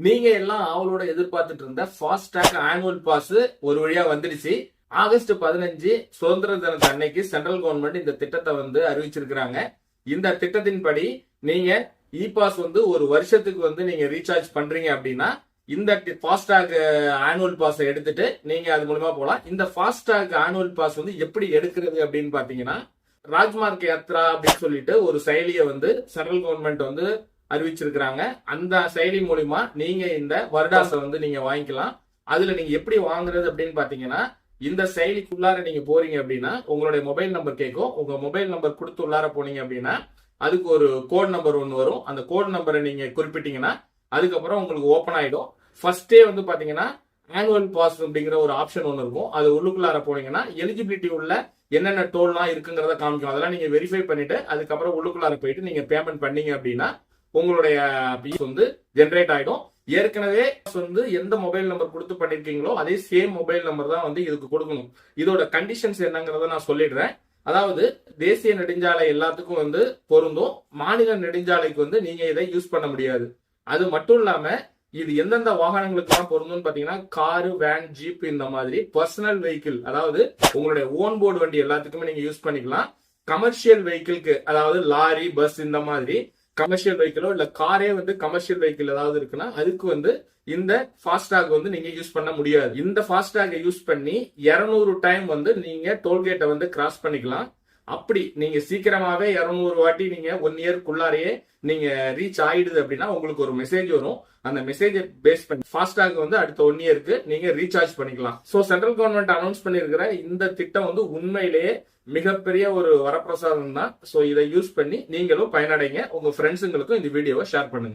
நீங்க எல்லாம் அவளோட எதிர்பார்த்துட்டு இருந்த ஃபாஸ்டாக் ஆனுவல் பாஸ் ஒரு வழியா வந்துடுச்சு. ஆகஸ்ட் 15 சுதந்திர தினத்து அன்னைக்கு சென்ட்ரல் கவர்மெண்ட் இந்த திட்டத்தை அறிவிச்சிருக்கிறாங்க. இந்த திட்டத்தின்படி நீங்க இ பாஸ் ஒரு வருஷத்துக்கு நீங்க ரீசார்ஜ் பண்றீங்க அப்படின்னா இந்த ஃபாஸ்டாக் ஆனுவல் பாஸ் எடுத்துட்டு நீங்க அது மூலமா போலாம். இந்த ஃபாஸ்டாக் ஆனுவல் பாஸ் எப்படி எடுக்கிறது அப்படின்னு பாத்தீங்கன்னா, ராஜ்மார்க் யாத்ரா அப்படின்னு சொல்லிட்டு ஒரு செயலியை சென்ட்ரல் கவர்மெண்ட் அறிவிச்சிருக்கிறாங்க. அந்த செயலி மூலியமா நீங்க இந்த வருடாசை நீங்க வாங்கிக்கலாம். அதுல நீங்க எப்படி வாங்குறது அப்படின்னு பாத்தீங்கன்னா, இந்த செயலிக்குள்ளார நீங்க போறீங்க அப்படின்னா உங்களுடைய மொபைல் நம்பர் கேட்கும். உங்க மொபைல் நம்பர் கொடுத்து உள்ளார போனீங்க அப்படின்னா அதுக்கு ஒரு கோட் நம்பர் ஒன்று வரும். அந்த கோட் நம்பரை நீங்க குறிப்பிட்டீங்கன்னா அதுக்கப்புறம் உங்களுக்கு ஓப்பன் ஆயிடும். ஃபர்ஸ்டே பாத்தீங்கன்னா ஆனுவல் பாஸ் அப்படிங்கிற ஒரு ஆப்ஷன் ஒன்று இருக்கும். அது உள்ளுக்குள்ளார போனீங்கன்னா எலிஜிபிலிட்டி உள்ள என்னென்ன டோல்லாம் இருக்குங்கிறத காமிக்கும். அதெல்லாம் நீங்க வெரிஃபை பண்ணிட்டு அதுக்கப்புறம் உள்ளுக்குள்ளார போயிட்டு நீங்க பேமெண்ட் பண்ணீங்க அப்படின்னா உங்களுடைய பீஸ் ஜென்ரேட் ஆயிடும். ஏற்கனவே எந்த மொபைல் நம்பர் கொடுத்து பண்ணிருக்கீங்களோ அதே சேம் மொபைல் நம்பர் தான் இதுக்கு கொடுக்கணும். இதோட கண்டிஷன்ஸ் என்னங்கிறத நான் சொல்லிடுறேன். அதாவது தேசிய நெடுஞ்சாலை எல்லாத்துக்கும் பொருந்தும். மாநில நெடுஞ்சாலைக்கு நீங்க இதை யூஸ் பண்ண முடியாது. அது மட்டும் இல்லாம இது எந்தெந்த வாகனங்களுக்கு எல்லாம் பொருந்தும் பாத்தீங்கன்னா, காரு, வேன், ஜீப் இந்த மாதிரி பர்சனல் வெஹிக்கிள், அதாவது உங்களுடைய ஓன் போர்டு வண்டி எல்லாத்துக்குமே நீங்க யூஸ் பண்ணிக்கலாம். கமர்ஷியல் வெஹிக்கிள்க்கு, அதாவது லாரி, பஸ் இந்த மாதிரி கமர்ஷியல் வெஹிக்கிளோ இல்ல காரே கமர்ஷியல் வெஹிக்கிள் ஏதாவது இருக்குன்னா அதுக்கு இந்த ஃபாஸ்டாக் நீங்க யூஸ் பண்ண முடியாது. இந்த ஃபாஸ்டாக் யூஸ் பண்ணி 200 டைம் நீங்க டோல்கேட்டை கிராஸ் பண்ணிக்கலாம். அப்படி நீங்க சீக்கிரமாவே 200 வாட்டி நீங்க 1 இயர்க்குள்ளாரையே நீங்க ரீச் ஆயிடுது அப்படின்னா உங்களுக்கு ஒரு மெசேஜ் வரும். அந்த மெசேஜை பேஸ் பண்ணி ஃபாஸ்டாக் அடுத்த 1 இயருக்கு நீங்க ரீசார்ஜ் பண்ணிக்கலாம். சோ சென்ட்ரல் கவர்மெண்ட் அனௌன்ஸ் பண்ணிருக்கிற இந்த திட்டம் உண்மையிலேயே மிகப்பெரிய ஒரு வரப்பிரசாதம் தான். சோ இதை யூஸ் பண்ணி நீங்களும் பயனடைங்க. உங்க ஃப்ரெண்ட்ஸுங்களுக்கும் இந்த வீடியோவை ஷேர் பண்ணுங்க.